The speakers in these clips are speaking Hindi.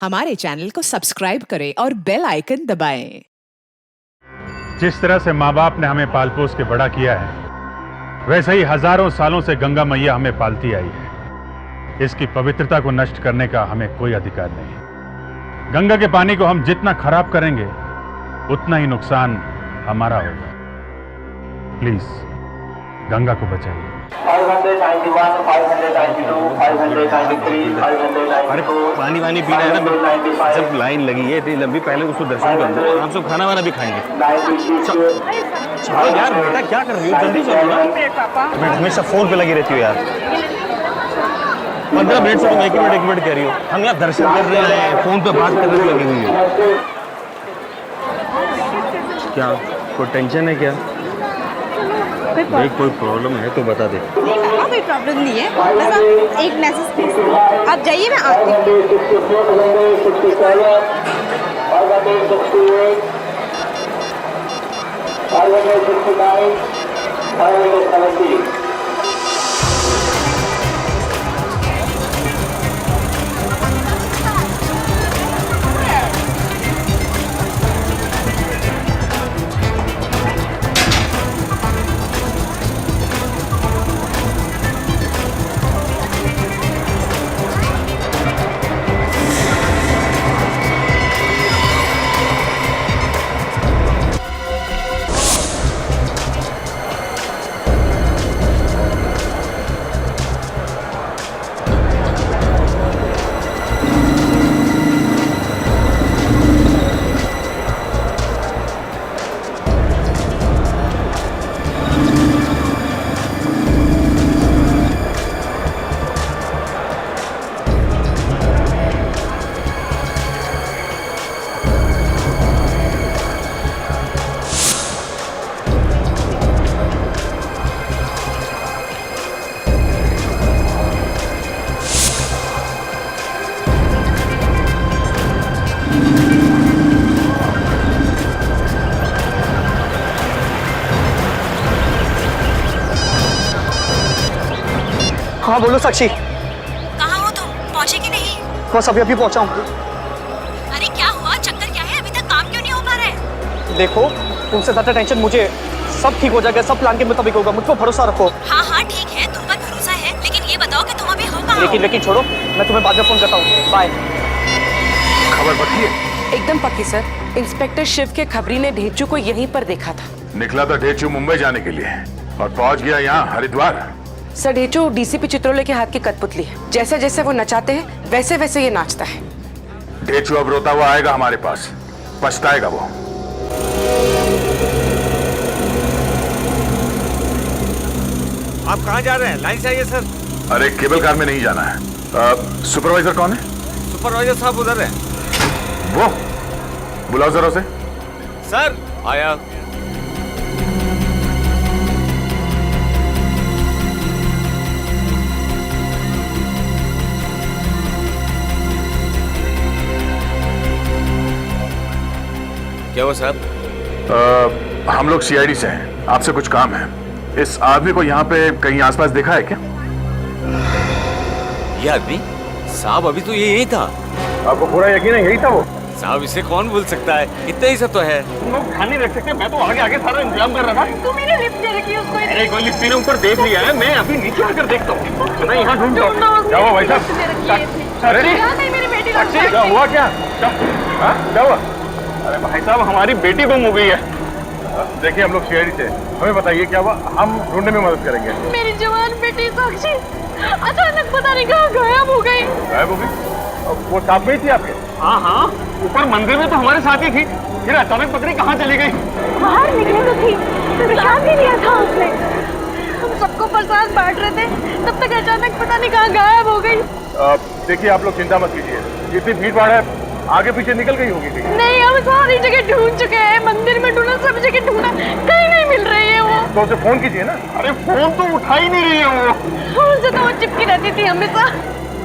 हमारे चैनल को सब्सक्राइब करें और बेल आइकन दबाएं। जिस तरह से माँ बाप ने हमें पाल पोस के बड़ा किया है, वैसे ही हजारों सालों से गंगा मैया हमें पालती आई है। इसकी पवित्रता को नष्ट करने का हमें कोई अधिकार नहीं। गंगा के पानी को हम जितना खराब करेंगे, उतना ही नुकसान हमारा होगा। प्लीज गंगा को बचाइए। 591, 592, 593, 594, अरे पानी वानी पीना है ना, जब लाइन लगी है इतनी लंबी, पहले उसको दर्शन कर लो, आराम से खाना वाना भी खाएंगे। चलो यार बेटा, क्या कर रही हो, जल्दी चलो ना। मैं हमेशा फोन पे लगी रहती हूँ यार। 15 मिनट से तुम एक मिनट कह रही हो। हम यहाँ दर्शन कर रहे हैं, फोन पे बात करने में लगी हुई हो। क्या कोई टेंशन है क्या? भाई कोई प्रॉब्लम है तो बता दे। कोई प्रॉब्लम नहीं है, बस आप एक मैसेज भेज, आप जाइए, मैं आती हूँ। हाँ बोलो साक्षी। कहाँ हो तुम? पहुँचे कि नहीं? बस अभी पहुंचा हूँ। अरे क्या हुआ? चक्कर क्या है? अभी तक काम क्यों नहीं हो पा रहा है? देखो, तुमसे ज्यादा टेंशन मुझे, सब ठीक हो जाएगा, सब प्लान के मुताबिक होगा, मुझ पर भरोसा रखो। हाँ हाँ ठीक है, तुम पर भरोसा है, लेकिन ये बताओ कि तुम अभी हो कहाँ हो? लेकिन छोड़ो, मैं तुम्हें बाद में फोन करता हूँ। बाय। खबर पक्की है? एकदम पक्की सर। इंस्पेक्टर शिव के खबरी ने ढेंचू को यहीं पर देखा था। निकला था ढेंचू मुंबई जाने के लिए और पहुंच गया यहाँ हरिद्वार। सर ढेंचू डीसीपी चित्रोले के हाथ की कठपुतली है। जैसे जैसे वो नचाते हैं, वैसे वैसे ये नाचता है। ढेंचू अब रोता हुआ आएगा हमारे पास, पछताएगा वो। आप कहाँ जा रहे हैं? लाइन से आइए सर। अरे केबल कार में नहीं जाना है। सुपरवाइजर कौन है? सुपरवाइजर साहब उधर है। वो बुलाओ जरा उसे। सर आया। क्या हुआ साहब? हम लोग सीआईडी से हैं, आपसे कुछ काम है। इस आदमी को यहाँ पे कहीं आसपास देखा है क्या? ये आदमी? साहब अभी तो ये यही था। आपको पूरा यकीन है यही था वो? साहब इसे कौन भूल सकता है, इतना ही सब तो है। तुम लोग ध्यान नहीं रख सकते, मैं तो आगे आगे सारा इंतजाम कर रहा था। तू मेरी लिफ्ट दे रखी है उसको। अरे कोई लिफ्ट ने ऊपर देख लिया है, मैं अभी नीचे आकर देखता हूँ। मैं यहाँ ढूंढता हूँ। क्या हुआ भाई साहब? अरे नहीं मेरी बेटी क्या हुआ? क्या हुआ? अरे भाई साहब, हमारी बेटी गुम हो गई है। देखिए हम लोग सीआईडी से, हमें बताइए क्या हुआ, हम ढूंढने में मदद करेंगे। मेरी जवान बेटी साक्षी अचानक पता नहीं कहाँ गायब हो गई। गायब हो गई? वो साथ में ही थी आपके? हाँ हाँ, ऊपर मंदिर में तो हमारे साथ ही थी, फिर अचानक पता नहीं कहाँ चली गई। बाहर निकले तो थी, प्रसाद भी दिया था उसने। हम सबको प्रसाद बांट रहे थे, तब तक अचानक पता नहीं कहाँ गायब हो गई। देखिए आप लोग चिंता मत कीजिए, जितनी भीड़ भाड़ है आगे पीछे निकल गई होगी कहीं। नहीं, हम सारी जगह ढूंढ चुके हैं, मंदिर में ढूंढा, सब जगह ढूंढा, कहीं नहीं मिल रही है वो। तो उसे फोन कीजिए ना। अरे फोन तो उठा ही नहीं रही है वो। उनसे तो वो चिपकी रहती थी हमेशा।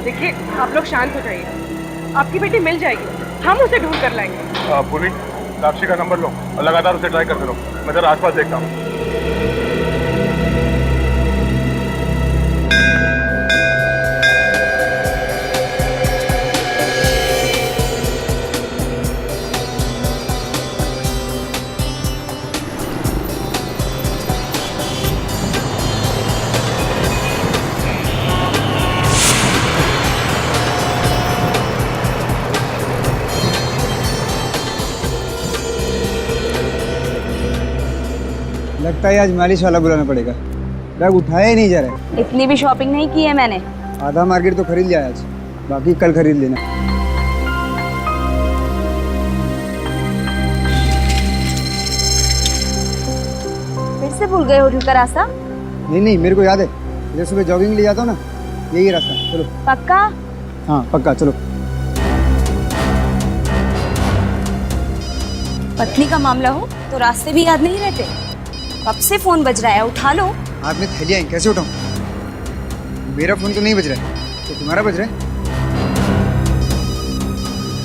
देखिए आप लोग शांत हो जाइए, आपकी बेटी मिल जाएगी, हम उसे ढूंढ कर लाएंगे। पूरी साक्षी का नंबर लो और लगातार उसे ट्राई करते रहो। मैं जरा आसपास देखता हूँ। लगता है आज मालिश वाला बुलाना पड़ेगा। बैग उठाया ही नहीं जा रहा है। इतनी भी शॉपिंग नहीं की है मैंने। आधा मार्केट तो खरीद लिया आज, बाकी कल खरीद लेना। फिर से भूल गए होटल का रास्ता? नहीं मेरे को याद है, इधर सुबह जॉगिंग ले जाता हूँ ना, यही रास्ता। चलो। पक्का? हाँ पक्का, चलो। पत्नी का मामला हो तो रास्ते भी याद नहीं रहते। कब से फोन बज रहा है, उठा लो। हाथ में थैलियाँ हैं, कैसे उठाऊं? मेरा फोन तो नहीं बज रहा है, तो तुम्हारा बज रहा है।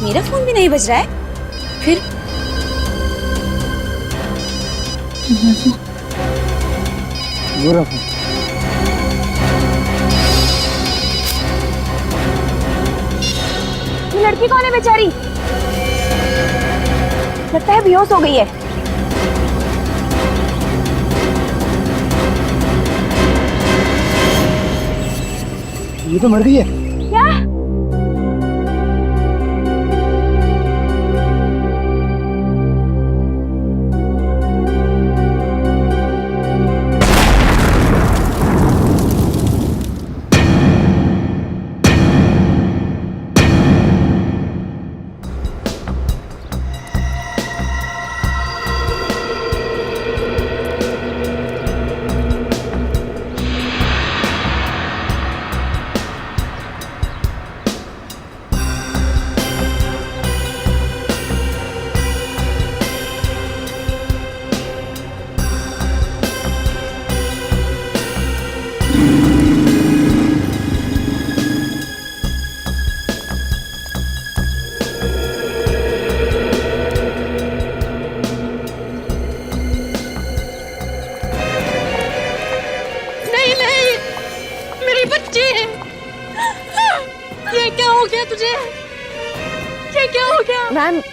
मेरा फोन भी नहीं बज रहा है, फिर मेरा फोन। ये लड़की कौन है बेचारी? लगता है बेहोश हो गई है। ये तो मर गई है। क्या?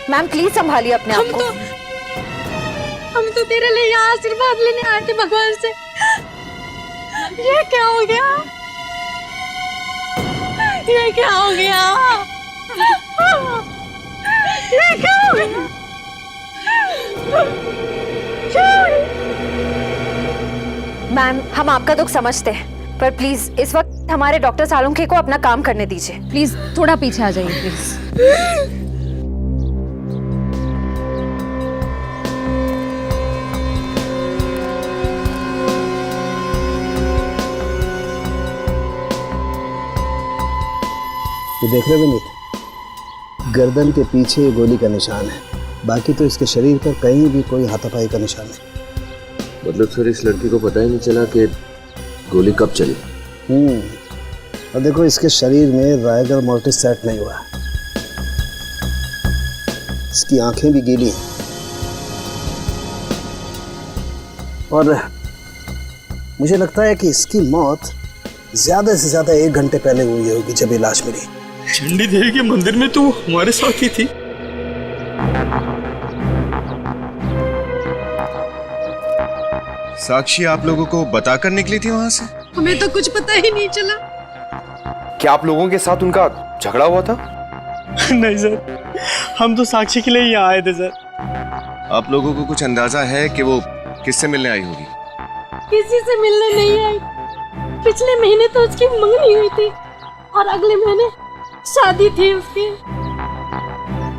मैम प्लीज संभालिए अपने आप को। हम तो तेरे लिए यहाँ आशीर्वाद लेने आए थे भगवान से। ये क्या हो गया? ये क्या हो गया? ये क्या हो गया? मैम हम आपका दुख समझते हैं, पर प्लीज इस वक्त हमारे डॉक्टर सालुंखे को अपना काम करने दीजिए। प्लीज थोड़ा पीछे आ जाइए प्लीज। ये देख रहे हो विनीत, गर्दन के पीछे गोली का निशान है, बाकी तो इसके शरीर पर कहीं भी कोई हाथापाई का निशान नहीं। मतलब सर इस लड़की को पता ही नहीं चला कि गोली कब चली। और देखो इसके शरीर में रायगर मोर्टिस सेट नहीं हुआ, इसकी आंखें भी गीली हैं और मुझे लगता है कि इसकी मौत ज्यादा से ज्यादा 1 घंटे पहले हुई होगी जब ये लाश मिली। चंडी देवी के मंदिर में तो हमारे साथ ही थी। साक्षी आप लोगों को बताकर निकली थी वहां से? हमें तो कुछ पता ही नहीं चला। क्या आप लोगों के साथ उनका झगड़ा हुआ था? नहीं सर, हम तो साक्षी के लिए यहाँ आए थे सर। आप लोगों को कुछ अंदाजा है कि वो किससे मिलने आई होगी? किसी से मिलने नहीं आई। पिछले महीने तो उसकी मंगनी हुई थी और अगले महीने शादी थी उसकी।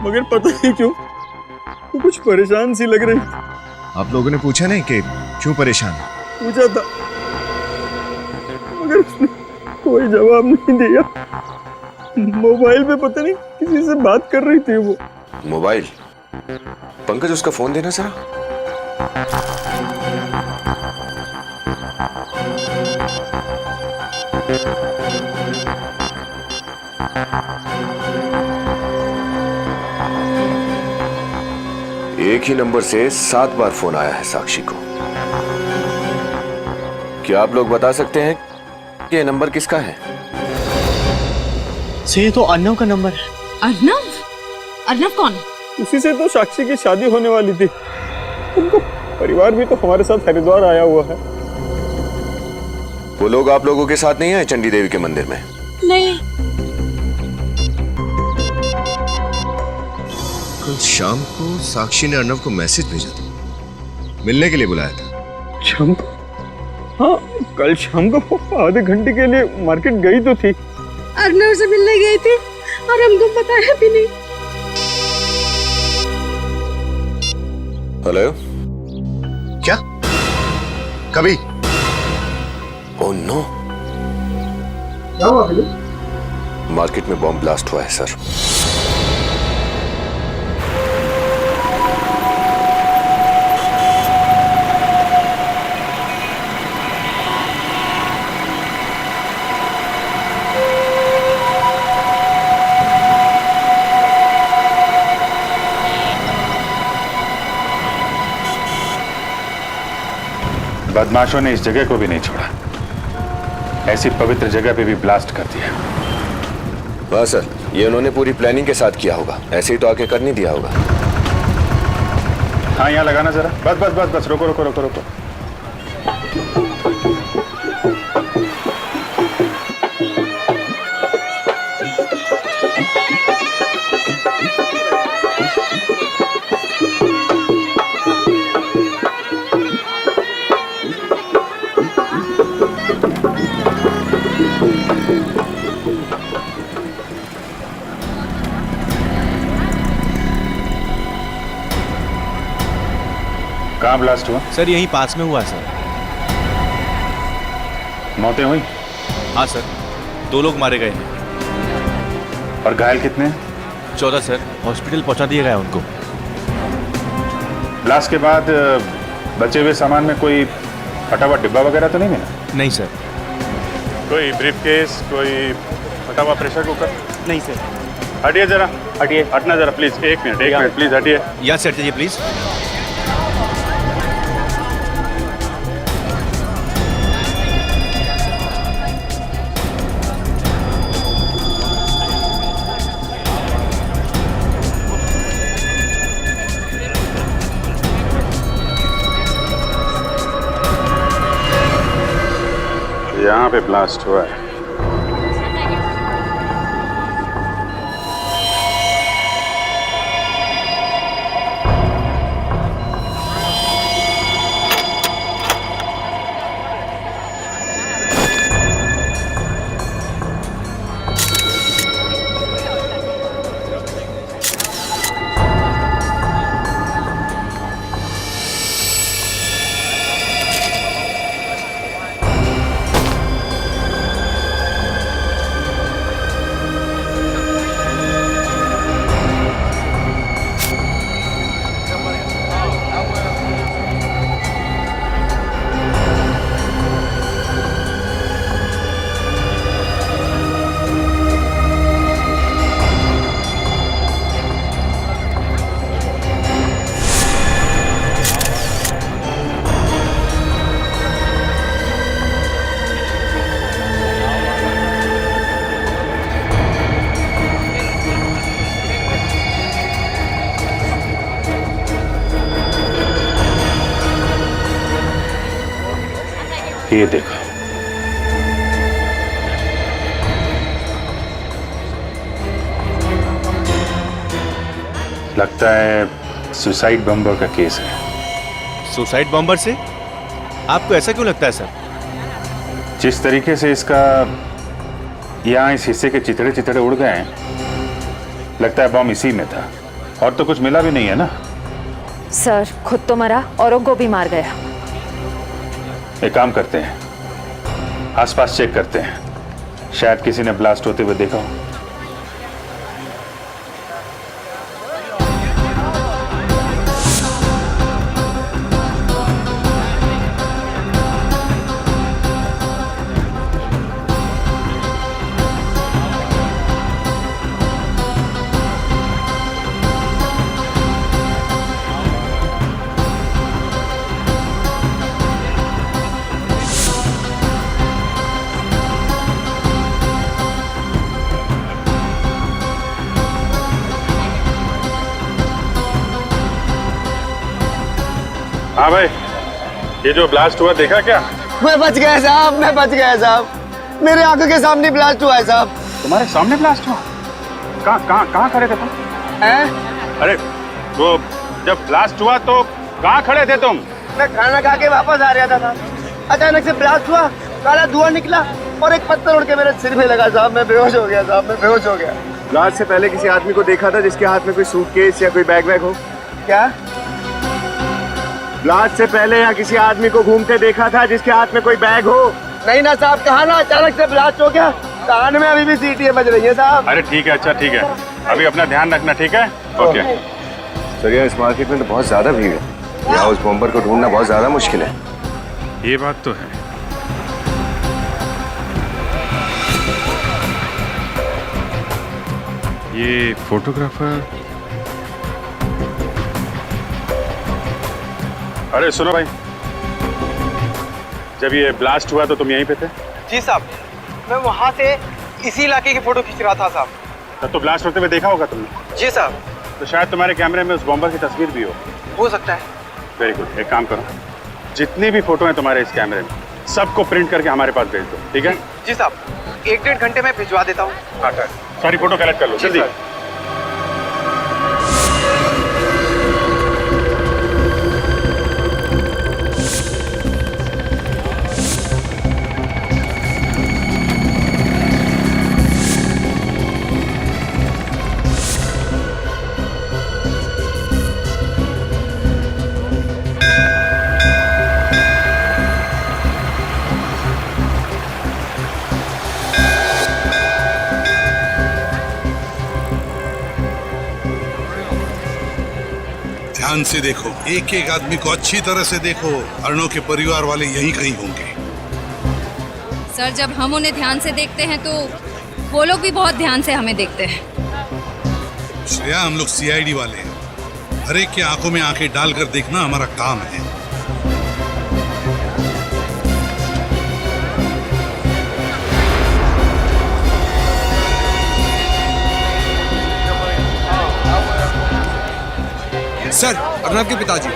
मगर पता नहीं क्यों वो कुछ परेशान सी लग रही थी। आप लोगों ने पूछा नहीं कि क्यों परेशान? पूछा था मगर उसने कोई जवाब नहीं दिया। मोबाइल पे पता नहीं किसी से बात कर रही थी वो। मोबाइल? पंकज उसका फोन देना जरा। एक ही नंबर से 7 बार फोन आया है साक्षी को। क्या आप लोग बता सकते हैं कि ये नंबर किसका है? ये तो अर्नव का नंबर है। अर्नव? अर्नव कौन? उसी से तो साक्षी की शादी होने वाली थी। उनका परिवार भी तो हमारे साथ हरिद्वार आया हुआ है। वो लोग आप लोगों के साथ नहीं आए चंडी देवी के मंदिर में? नहीं। कल शाम को साक्षी ने अर्नव को मैसेज भेजा था, मिलने के लिए बुलाया था। शाम को? हाँ, कल शाम को वो आधे घंटे के लिए मार्केट गई तो थी। अर्नव से मिलने गई थी और हमको बताया भी नहीं। हेलो, क्या? कभी? ओह नो, क्या हुआ फिर? मार्केट में बॉम्ब ब्लास्ट हुआ है सर। बदमाशों ने इस जगह को भी नहीं छोड़ा, ऐसी पवित्र जगह पे भी ब्लास्ट कर दिया। वाह सर, ये उन्होंने पूरी प्लानिंग के साथ किया होगा, ऐसे ही तो आके कर नहीं दिया होगा। हाँ, यहाँ लगाना जरा। बस बस बस बस, रुको रुको रुको रुको। कहाँ ब्लास्ट हुआ? सर यहीं पास में हुआ सर। मौतें हुई? हाँ सर, 2 लोग मारे गए हैं। और घायल कितने? 14 सर, हॉस्पिटल पहुंचा दिया गया उनको। ब्लास्ट के बाद बचे हुए सामान में कोई फटा हुआ डिब्बा वगैरह तो नहीं मिला? नहीं सर। कोई ब्रीफकेस, कोई फटा हुआ प्रेशर कुकर? नहीं सर। हटिए जरा, हटिए, हटना जरा प्लीज। एक मिनट प्लीज हटिए। यहाँ से हटिए प्लीज। यहाँ पे ब्लास्ट हुआ है। ये देखो, लगता है सुसाइड बम्बर का केस है। सुसाइड बॉम्बर से? आपको ऐसा क्यों लगता है सर? जिस तरीके से इसका यहाँ इस हिस्से के चितड़े चितड़े उड़ गए हैं, लगता है बॉम्ब इसी में था। और तो कुछ मिला भी नहीं है ना? सर खुद तो मरा, औरों को भी मार गया। एक काम करते हैं, आसपास चेक करते हैं, शायद किसी ने ब्लास्ट होते हुए देखा हो। हाँ भाई, ये जो ब्लास्ट हुआ देखा क्या? मैं बच गया साहब, मैं बच गया साहब। मेरे आंखों के सामने ब्लास्ट हुआ है साहब। तुम्हारे सामने ब्लास्ट हुआ? कहाँ खड़े थे तुम? हैं? अरे वो जब ब्लास्ट हुआ तो कहाँ खड़े थे तुम? मैं खाना खा के वापस आ रहा था साहब, अचानक से ब्लास्ट हुआ, काला धुआं निकला और एक पत्थर उड़ के मेरे सिर में लगा साहब। मैं बेहोश हो गया साहब, मैं बेहोश हो गया। ब्लास्ट से पहले किसी आदमी को देखा था जिसके हाथ में कोई सूटकेस या कोई बैग वैग हो? क्या? ब्लास्ट से पहले या किसी आदमी को घूमते देखा था जिसके हाथ में कोई बैग हो? नहीं ना साहब, कहा ना अचानक से ब्लास्ट हो गया। कान में अभी भी सीटियां बज रही है साहब। अरे ठीक है, अच्छा ठीक है, अभी अपना ध्यान रखना, ठीक है? ओके। सर यार, इस मार्केट में तो बहुत ज्यादा भीड़ है, यहाँ उस बॉम्बर को ढूंढना बहुत ज्यादा मुश्किल है। ये बात तो है। ये फोटोग्राफर, अरे सुनो भाई, जब ये ब्लास्ट हुआ तो तुम यहीं पे थे? जी साहब, मैं वहाँ से इसी इलाके की फोटो खींच रहा था साहब। तब तो ब्लास्ट होते हुए देखा होगा तुमने? जी साहब। तो शायद तुम्हारे कैमरे में उस बॉम्बर की तस्वीर भी हो सकता है। वेरी गुड, एक काम करो, जितनी भी फोटो हैं तुम्हारे इस कैमरे में सबको प्रिंट करके हमारे पास भेज दो, ठीक है? जी साहब, 1-1.5 घंटे में भिजवा देता हूँ। हाँ, सारी फोटो कलेक्ट कर लो जल्दी। ध्यान से देखो, एक एक आदमी को अच्छी तरह से देखो। अर्णव के परिवार वाले यहीं कहीं होंगे। सर, जब हम उन्हें ध्यान से देखते हैं तो वो लोग भी बहुत ध्यान से हमें देखते हैं। श्रेया, हम लोग सीआईडी वाले हैं, हर एक के आंखों में आंखें डालकर देखना हमारा काम है। सर, अर्णव के पिताजी।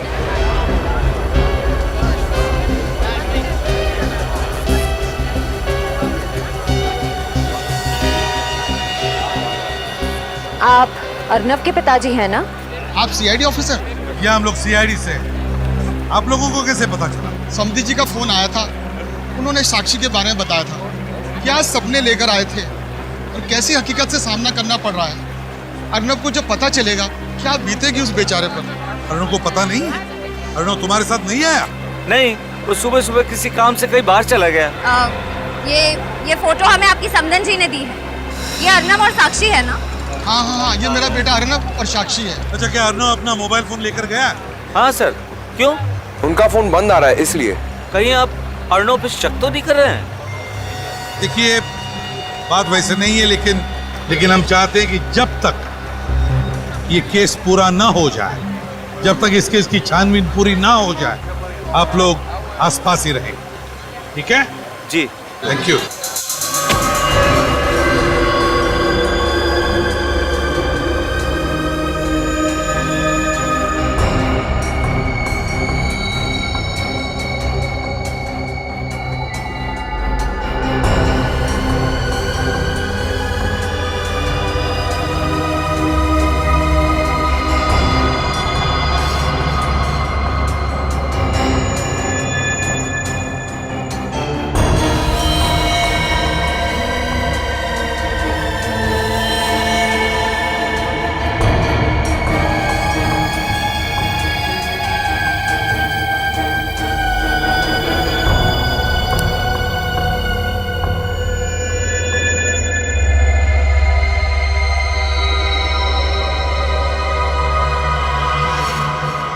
आप अर्णव के पिताजी हैं ना? आप सीआईडी ऑफिसर? या हम लोग सीआईडी से। आप लोगों को कैसे पता चला? समधी जी का फोन आया था, उन्होंने साक्षी के बारे में बताया था, क्या सपने लेकर आए थे और कैसी हकीकत से सामना करना पड़ रहा है। अर्णव को जब पता चलेगा क्या बीतेगी उस बेचारे पर। अर्णव को पता नहीं? अर्णव तुम्हारे साथ नहीं आया? नहीं, वो सुबह सुबह किसी काम से कहीं बाहर चला गया। ये फोटो हमें आपकी समधन जी ने दी है। ये अर्णव और साक्षी है ना? हाँ हाँ हाँ, ये मेरा बेटा अर्णव और साक्षी है। अच्छा, क्या अर्णव अपना मोबाइल फोन लेकर गया? हाँ सर। क्यों? उनका फोन बंद आ रहा है इसलिए। कहीं आप अर्णव पे शक तो नहीं कर रहे हैं? देखिए, बात वैसे नहीं है, लेकिन हम चाहते हैं कि जब तक ये केस पूरा ना हो जाए, जब तक इस केस की छानबीन पूरी ना हो जाए, आप लोग आसपास ही रहें, ठीक है? जी, थैंक यू।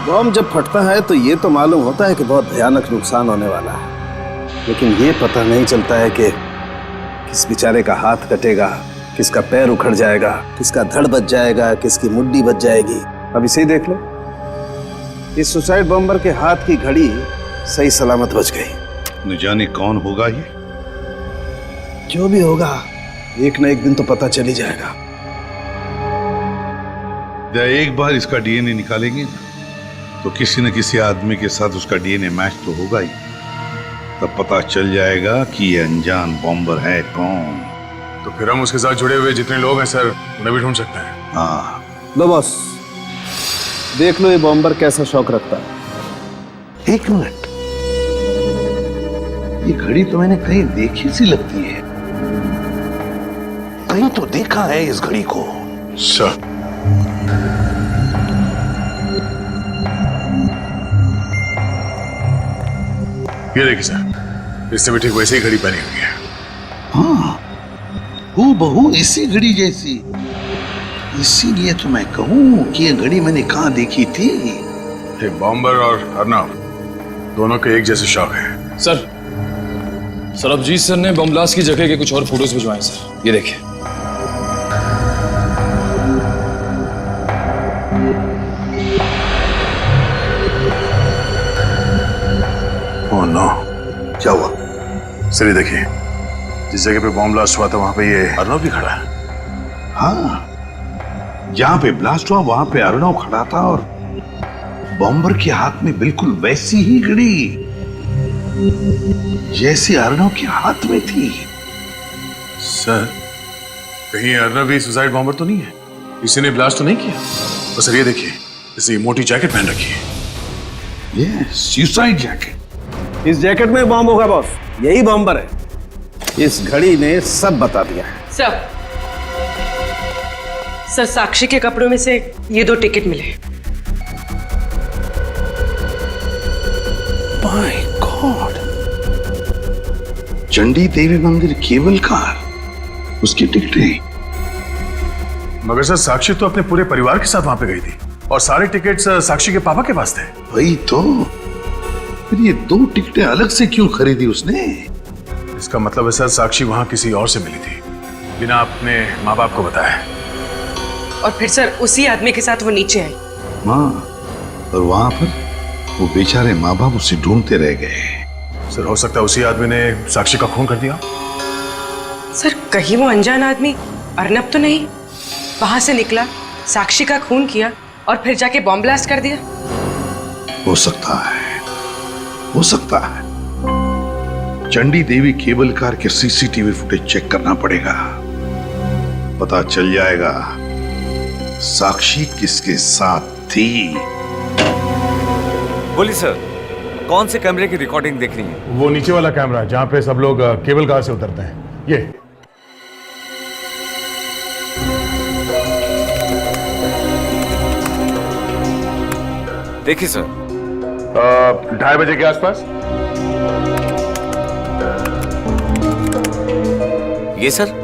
बम जब फटता है तो ये तो मालूम होता है कि बहुत भयानक नुकसान होने वाला है, लेकिन ये पता नहीं चलता है कि किस बेचारे का हाथ कटेगा, किसका पैर उखड़ जाएगा, किसका धड़ बच जाएगा, किसकी मुड्डी बच जाएगी। अब इसे ही देख लो, इस सुसाइड बॉम्बर के हाथ की घड़ी सही सलामत बच गई। न जाने कौन होगा ये। जो भी होगा, एक न एक दिन तो पता चल ही जाएगा। एक बार इसका डीएनए निकालेंगे तो किसी न किसी आदमी के साथ उसका डीएनए मैच तो होगा ही। तब पता चल जाएगा कि ये अनजान बॉम्बर है कौन। तो फिर हम उसके साथ जुड़े हुए जितने लोग हैं सर, उन्हें भी ढूंढ सकते हैं। हाँ, लो बॉस, देख लो ये बॉम्बर कैसा शौक रखता है। एक मिनट, ये घड़ी तो मैंने कहीं देखी सी लगती है। कहीं तो देखा है इस घड़ी को। सर, ये देखिए सर, इसने भी ठीक वैसे ही घड़ी पहनी हुई है। हाँ, हूबहू इसी घड़ी जैसी। इसीलिए तो मैं कहूं कि ये घड़ी मैंने कहां देखी थी। ये बॉम्बर और अर्नब दोनों के एक जैसे शौक है। सर सरबजीत सर ने बम ब्लास्ट की जगह के कुछ और फोटोज भिजवाए सर, ये देखिए। ओह नो, क्या हुआ? सर ये देखिए, जिस जगह पे बॉम्ब ब्लास्ट हुआ था वहां पे ये अर्नब भी खड़ा है। हाँ, जहां पे ब्लास्ट हुआ वहां पे अर्नब खड़ा था और बॉम्बर के हाथ में बिल्कुल वैसी ही घड़ी जैसे अर्नब के हाथ में थी। सर, कहीं अर्नब भी सुसाइड बॉम्बर तो नहीं है? किसी ने ब्लास्ट तो नहीं किया? और सर ये देखिए, इसे मोटी जैकेट पहन रखी है। ये सुसाइड जैकेट। इस जैकेट में बॉम्ब होगा बॉस, यही बॉम्बर है। इस घड़ी ने सब बता दिया है। सर साक्षी के कपड़ों में से ये 2 टिकट मिले। माय गॉड, चंडी देवी मंदिर केबल कार, उसकी टिकटें। मगर सर साक्षी तो अपने पूरे परिवार के साथ वहां पे गई थी और सारे टिकट्स साक्षी के पापा के पास थे। वही तो, फिर ये 2 टिकटें अलग से क्यों खरीदी उसने? इसका मतलब है सर साक्षी वहां किसी और से मिली थी बिना अपने माँ बाप को बताए। और फिर सर उसी आदमी के साथ वो नीचे आई। हाँ, और वहां पर वो बेचारे माँ बाप उसे ढूंढते रह गए। सर हो सकता है उसी आदमी ने साक्षी का खून कर दिया। सर कहीं वो अनजान आदमी अर्नब तो नहीं वहां से निकला, साक्षी का खून किया और फिर जाके बॉम्ब ब्लास्ट कर दिया? हो सकता है, हो सकता है। चंडी देवी केबल कार के सीसीटीवी फुटेज चेक करना पड़ेगा, पता चल जाएगा साक्षी किसके साथ थी। बोलिए सर, कौन से कैमरे की रिकॉर्डिंग देखनी है? वो नीचे वाला कैमरा जहां पे सब लोग केबल कार से उतरते हैं, ये। देखिए सर, 2:30 बजे के आसपास। ये सर,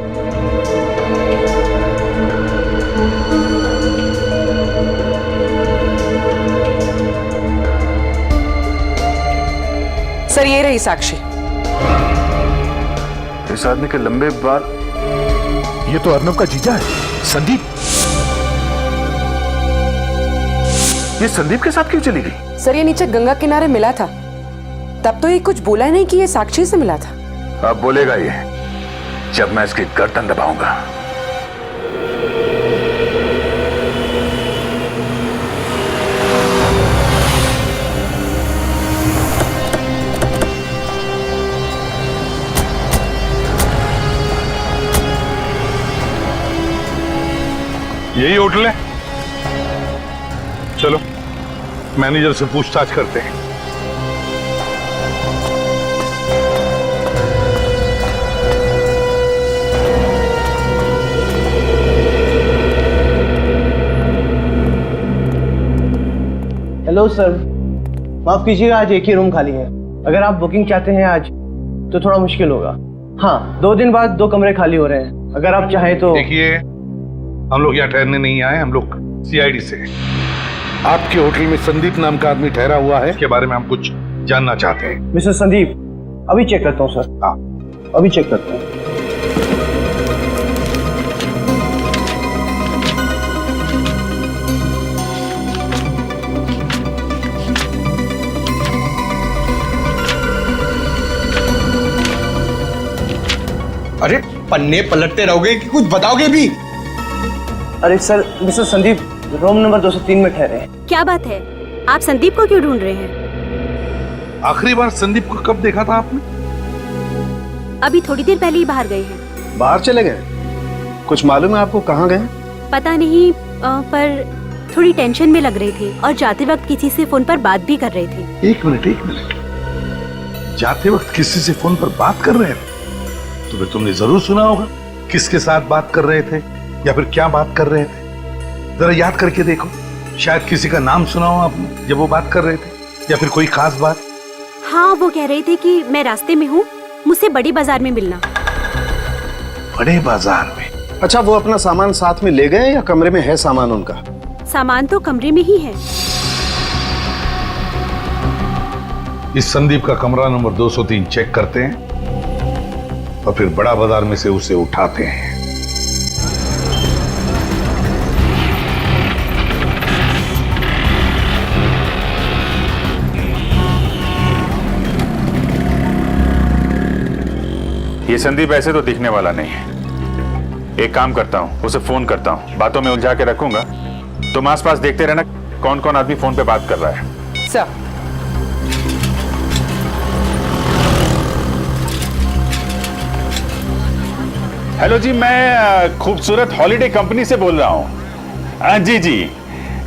सर ये रही साक्षी। इस आदमी के लंबे बाल, ये तो अर्नब का जीजा है, संदीप। ये संदीप के साथ क्यों चली गई? सर ये नीचे गंगा किनारे मिला था, तब तो ये कुछ बोला नहीं कि ये साक्षी से मिला था। अब बोलेगा ये जब मैं इसकी गर्दन दबाऊंगा। यही होटल है? चलो मैनेजर से पूछताछ करते हैं। हेलो सर, माफ कीजिएगा, आज एक ही रूम खाली है। अगर आप बुकिंग चाहते हैं आज तो थोड़ा मुश्किल होगा। हाँ, 2 दिन बाद 2 कमरे खाली हो रहे हैं, अगर आप चाहें तो। देखिए, हम लोग यहाँ ठहरने नहीं आए, हम लोग सीआईडी से। आपके होटल में संदीप नाम का आदमी ठहरा हुआ है, इसके बारे में हम कुछ जानना चाहते हैं। मिस्टर संदीप, अभी चेक करता हूँ सर। हाँ, अभी चेक करता हूँ। अरे पन्ने पलटते रहोगे कि कुछ बताओगे भी? अरे sir, mister Sandeep room number 203 में ठहरे हैं। क्या बात है, आप संदीप को क्यों ढूंढ रहे हैं? आखिरी बार संदीप को कब देखा था आपने? अभी थोड़ी देर पहले ही बाहर गए हैं। बाहर चले गए? कुछ मालूम है आपको कहाँ गए? पता नहीं, पर थोड़ी टेंशन में लग रहे थे और जाते वक्त किसी से फोन पर बात भी कर रहे थे। एक मिनट, जाते वक्त किसी से फोन पर बात कर रहे थे? तो फिर तुमने जरूर सुना होगा किसके साथ बात कर रहे थे या फिर क्या बात कर रहे थे। जरा याद करके देखो, शायद किसी का नाम सुना हो आपने जब वो बात कर रहे थे, या फिर कोई खास बात। हाँ, वो कह रहे थे कि मैं रास्ते में हूँ, मुझसे बड़ी बाजार में मिलना। बड़े बाजार में? अच्छा, वो अपना सामान साथ में ले गए या कमरे में है सामान उनका? सामान तो कमरे में ही है। इस संदीप का कमरा नंबर 203 चेक करते हैं और फिर बड़ा बाजार में से उसे उठाते हैं। ये संदीप ऐसे तो दिखने वाला नहीं है। एक काम करता हूँ, उसे फोन करता हूँ, बातों में उलझा के रखूंगा। तुम आसपास देखते रहना कौन कौन आदमी फोन पे बात कर रहा है। सर। हेलो जी, मैं खूबसूरत हॉलिडे कंपनी से बोल रहा हूँ। जी जी,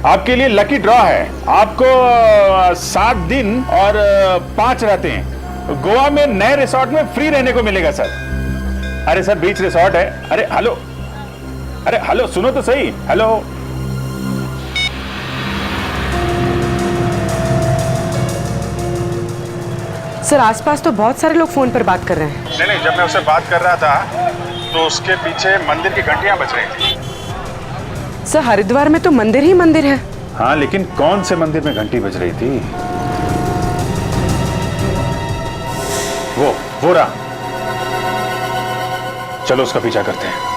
आपके लिए लकी ड्रॉ है। आपको 7 दिन और 5 रातें गोवा में नए रिसोर्ट में फ्री रहने को मिलेगा सर। अरे सर, बीच रिसोर्ट है। अरे हेलो, सुनो तो सही। हेलो। सर, आसपास तो बहुत सारे लोग फोन पर बात कर रहे हैं। नहीं, जब मैं उससे बात कर रहा था तो उसके पीछे मंदिर की घंटियां बज रही थी। सर, हरिद्वार में तो मंदिर ही मंदिर है। हाँ, लेकिन कौन से मंदिर में घंटी बज रही थी? वो रहा। चलो उसका पीछा करते हैं।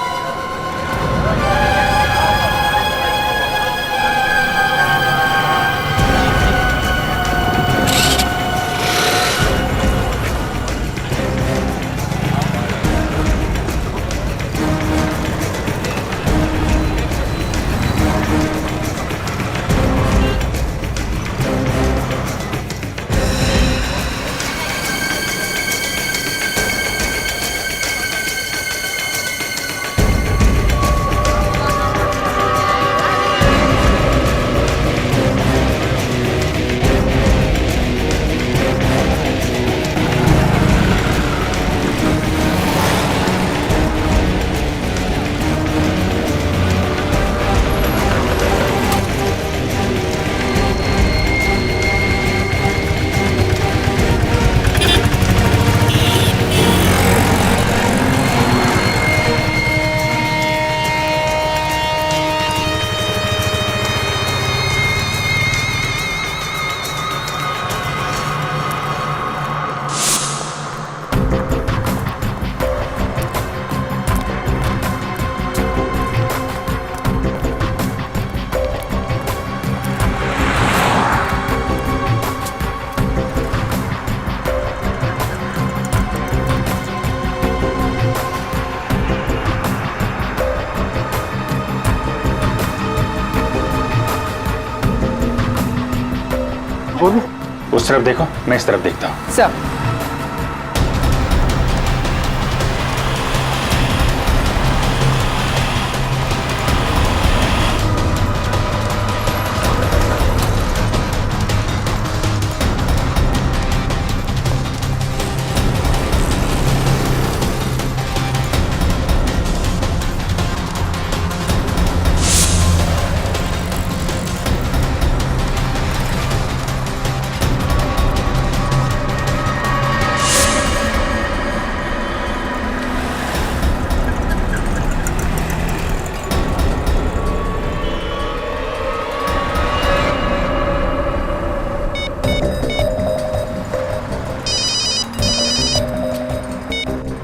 उस तरफ देखो, मैं इस तरफ देखता हूँ। सर।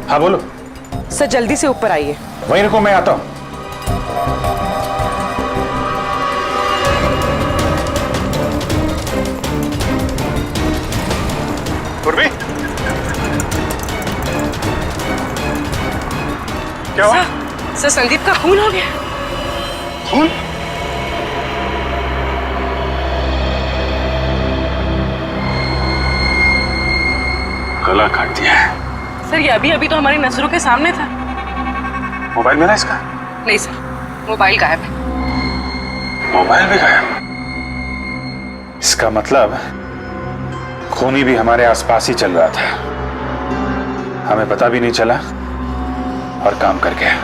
हाँ बोलो। सर, जल्दी से ऊपर आइए। वहीं रुको, मैं आता हूँ। पूर्वी, क्या हुआ? सर, संदीप का खून हो गया। खून? गला काट दिया है। सर, ये अभी तो हमारी नजरों के सामने था। मोबाइल मिला इसका? नहीं सर, मोबाइल गायब है। मोबाइल भी गायब। इसका मतलब खूनी भी हमारे आसपास ही चल रहा था, हमें पता भी नहीं चला और काम कर गया।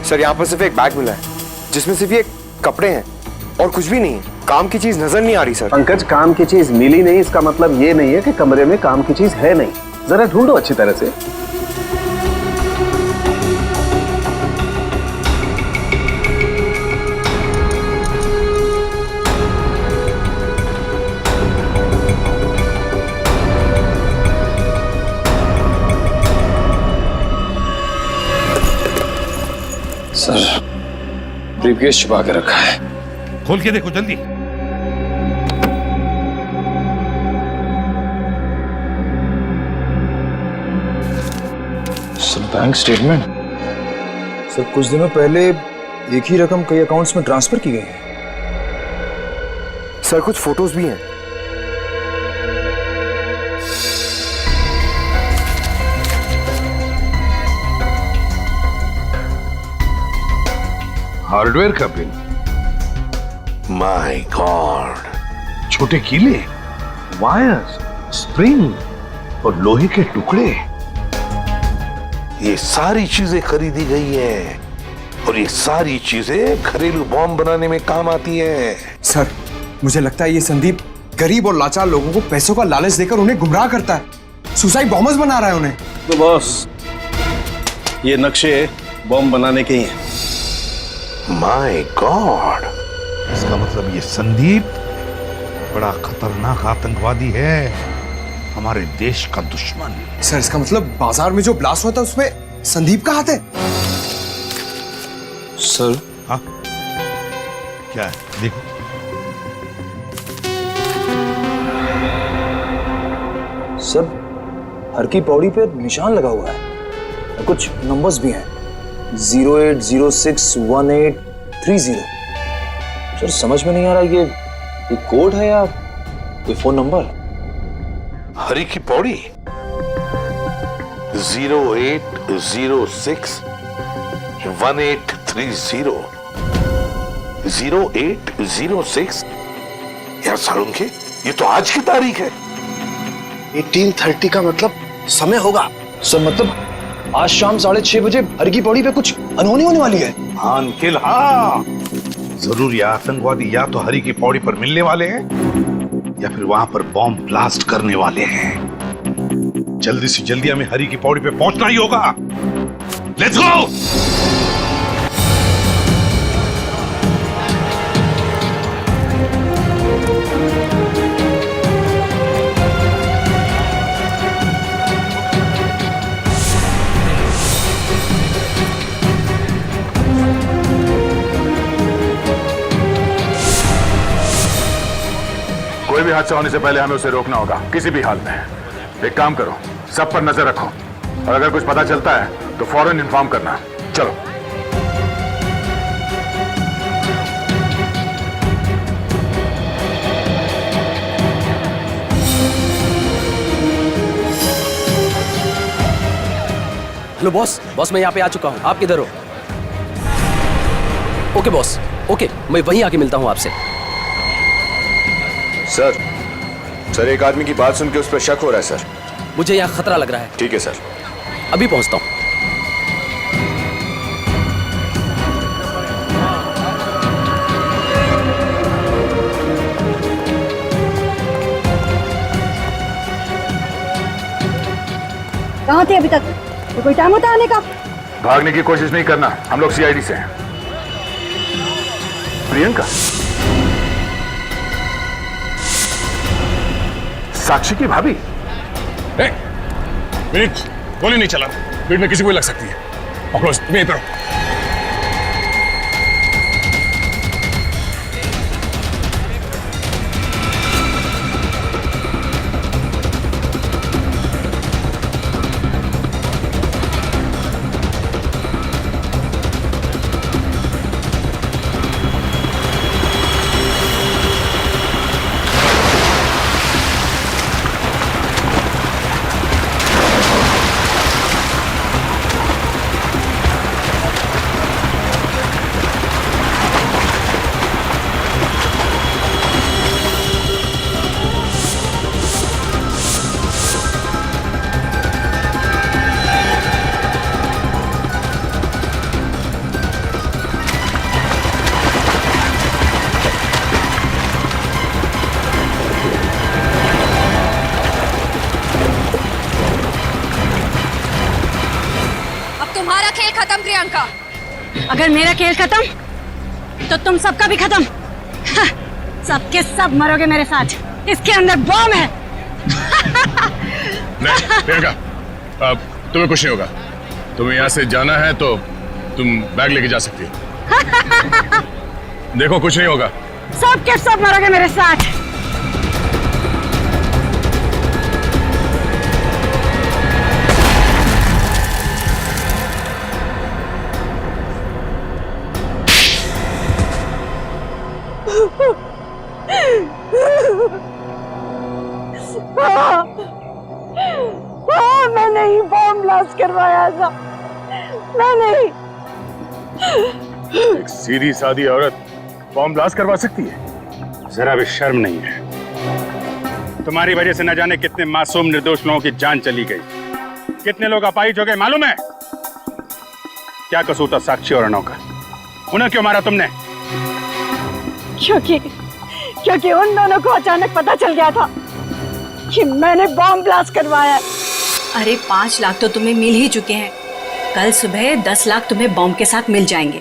सर यहाँ पर सिर्फ एक बैग मिला है जिसमें सिर्फ ये कपड़े हैं और कुछ भी नहीं है। काम की चीज नजर नहीं आ रही सर। पंकज, काम की चीज मिली नहीं इसका मतलब ये नहीं है कि कमरे में काम की चीज है नहीं। जरा ढूंढो अच्छी तरह से। सर, ब्रीफकेस छुपा के रखा है। खोल के देखो जल्दी। Sir, bank statement. सर, कुछ दिनों पहले एक ही रकम कई अकाउंट्स में ट्रांसफर की गई है। सर, कुछ फोटोज भी हैं। हार्डवेयर का बिल। माय गॉड, छोटे कीले, वायर्स, स्प्रिंग और लोहे के टुकड़े, ये सारी चीजें खरीदी गई हैं और ये सारी चीजें घरेलू बॉम्ब बनाने में काम आती हैं। सर, मुझे लगता है ये संदीप गरीब और लाचार लोगों को पैसों का लालच देकर उन्हें गुमराह करता है। सुसाइड बॉम्बर्स बना रहा है उन्हें। तो बॉस, ये नक्शे बॉम्ब बनाने के ही हैं। माय गॉड, इसका मतलब ये संदीप बड़ा खतरनाक आतंकवादी है, हमारे देश का दुश्मन। सर, इसका मतलब बाजार में जो ब्लास्ट हुआ था उसमें संदीप का हाथ है। सर, हाँ क्या है? देखो। सर, हर की पौड़ी पे निशान लगा हुआ है और कुछ नंबर्स भी हैं। 08061830। सर, समझ में नहीं आ रहा ये कोड है या कोई फोन नंबर। हरी की पौड़ी 08061830। 0806। यार सालुंखे, ये तो आज की तारीख है। 1830 का मतलब समय होगा। सर, मतलब आज शाम 6:30 बजे हर की पौड़ी पे कुछ अनहोनी होने वाली है। हाँ अंकिल, हाँ जरूर ये आतंकवादी या तो हरी की पौड़ी पर मिलने वाले हैं या फिर वहां पर बॉम्ब ब्लास्ट करने वाले हैं। जल्दी से जल्दी हमें हरी की पौड़ी पे पहुंचना ही होगा। Let's go. कोई भी हादसा होने से पहले हमें उसे रोकना होगा, किसी भी हाल में। एक काम करो, सब पर नजर रखो और अगर कुछ पता चलता है तो फौरन इन्फॉर्म करना। चलो। हेलो बॉस, मैं यहाँ पे आ चुका हूँ। आप किधर हो? ओके बॉस, ओके, मैं वहीं आके मिलता हूँ आपसे। सर, एक आदमी की बात सुन के उस पर शक हो रहा है सर। मुझे यहाँ खतरा लग रहा है। ठीक है सर, अभी पहुँचता हूँ। कहाँ थे अभी तक? तो कोई टाइम होता आने का? भागने की कोशिश नहीं करना, हम लोग सीआईडी से हैं। प्रियंका, साक्षी की भाभी। विनीत, गोली नहीं चला, भीड़ में किसी को लग सकती है। पकड़ो, तुम यहीं पे रहो। खत्म प्रियंका। अगर मेरा खेल खत्म तो तुम सबका भी खत्म। हाँ, सबके सब मरोगे मेरे साथ। इसके अंदर बॉम्ब है। नहीं प्रियंका, अब तुम्हें कुछ नहीं होगा। तुम्हें यहाँ से जाना है तो तुम बैग लेके जा सकती हो। देखो कुछ नहीं होगा। सबके सब मरोगे मेरे साथ। मैंने ही बॉम्ब ब्लास्ट करवाया था। मैं नहीं। एक सीधी सादी औरत बॉम्ब ब्लास्ट करवा सकती है? जरा भी शर्म नहीं है। तुम्हारी वजह से न जाने कितने मासूम निर्दोष लोगों की जान चली गई, कितने लोग अपाहिज हो गए, मालूम है? क्या कसूर था साक्षी और अर्णव का? उन्हें क्यों मारा तुमने? क्योंकि उन दोनों को अचानक पता चल गया था कि मैंने बॉम्ब ब्लास्ट करवाया। अरे 5 लाख तो तुम्हें मिल ही चुके हैं। कल सुबह 10 लाख तुम्हें बॉम्ब के साथ मिल जाएंगे।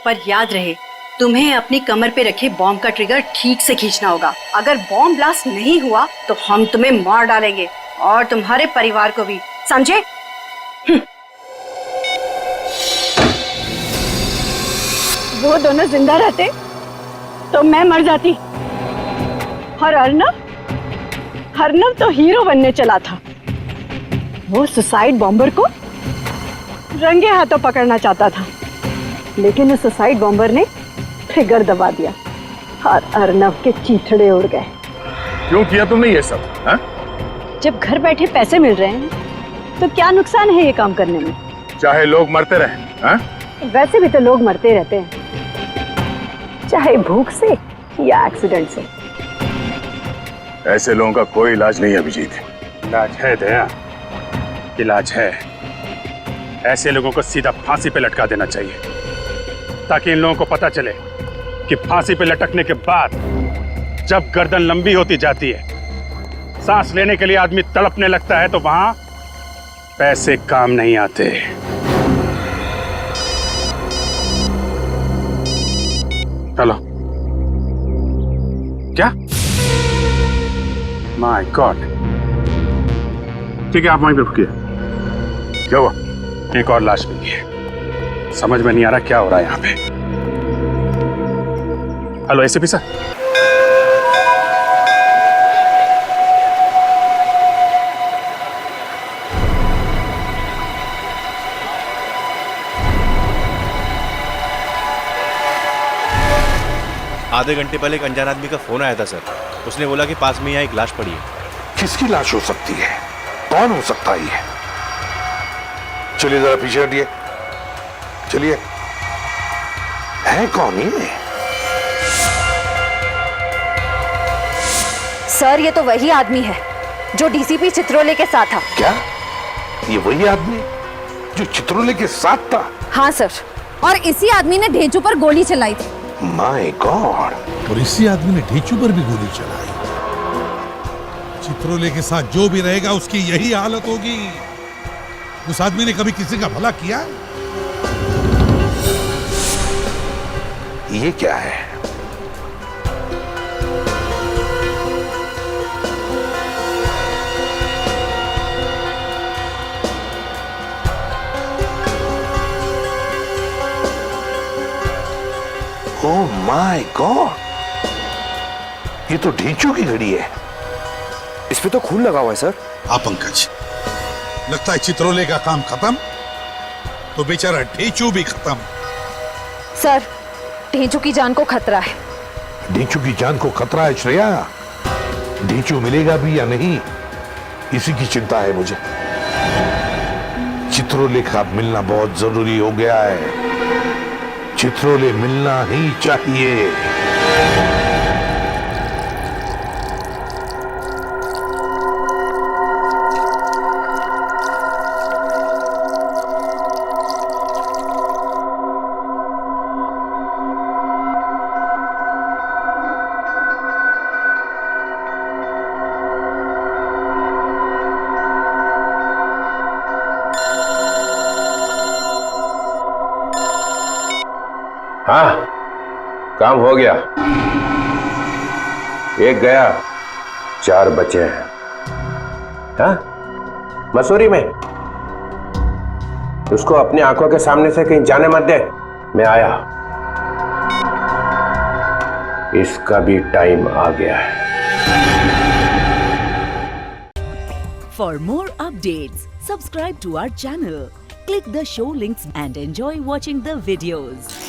पर याद रहे, तुम्हें अपनी कमर पे रखे बॉम्ब का ट्रिगर ठीक से खींचना होगा। अगर बॉम्ब ब्लास्ट नहीं हुआ तो हम तुम्हें मार डालेंगे और तुम्हारे परिवार को भी, समझे? वो दोनों जिंदा रहते तो मैं मर जाती। और अर्नव तो हीरो बनने चला था। वो सुसाइड बॉम्बर को रंगे हाथों पकड़ना चाहता था, लेकिन उस सुसाइड बॉम्बर ने ट्रिगर दबा दिया और अर्नव के चीथड़े उड़ गए। क्यों किया तुमने ये सब? हा? जब घर बैठे पैसे मिल रहे हैं तो क्या नुकसान है ये काम करने में? चाहे लोग मरते रहे। हा? वैसे भी तो लोग मरते रहते हैं, चाहे भूख से या एक्सीडेंट से। ऐसे लोगों का कोई इलाज नहीं है अभिजीत। इलाज है दया, इलाज है। ऐसे लोगों को सीधा फांसी पे लटका देना चाहिए, ताकि इन लोगों को पता चले कि फांसी पे लटकने के बाद जब गर्दन लंबी होती जाती है, सांस लेने के लिए आदमी तड़पने लगता है, तो वहां पैसे काम नहीं आते। चलो। क्या? My God. ठीक है, आप वहीं पे रुकिए। क्या हुआ? एक और लाश मिली है। समझ में नहीं आ रहा क्या हो रहा है यहाँ पे। Hello ACP sir. आधे घंटे पहले एक अनजान आदमी का फोन आया था सर। उसने बोला कि पास में यहाँ एक लाश पड़ी है। किसकी लाश हो सकती है? कौन हो सकता है ये? चलिए जरा पीछे हटिए। चलिए, है कौन ये? सर, ये तो वही आदमी है जो डीसीपी चित्रोले के साथ था। क्या ये वही आदमी जो चित्रोले के साथ था? हाँ सर, और इसी आदमी ने ढेंचू पर गोली चलाई थी। My God! और इसी आदमी ने ढेंचू पर भी गोली चलाई। चित्रोले के साथ जो भी रहेगा उसकी यही हालत होगी। उस आदमी ने कभी किसी का भला किया? ये क्या है? Oh my God! ये तो ढेंचू की घड़ी है। इस पे तो खून लगा हुआ है सर। हाँ पंकज, लगता है चित्रोले का काम खत्म तो बेचारा ढेंचू भी खत्म। सर, ढेंचू की जान को खतरा है। ढेंचू की जान को खतरा है श्रेया? ढेंचू मिलेगा भी या नहीं, इसी की चिंता है मुझे। चित्रोले का मिलना बहुत जरूरी हो गया है। चित्रोले मिलना ही चाहिए। काम हो गया। एक गया, 4 बचे हैं। हाँ, मसूरी में। उसको अपनी आंखों के सामने से कहीं जाने मत दे। मैं आया, इसका भी टाइम आ गया है। For more updates, subscribe to our channel, click the show links and enjoy watching the videos.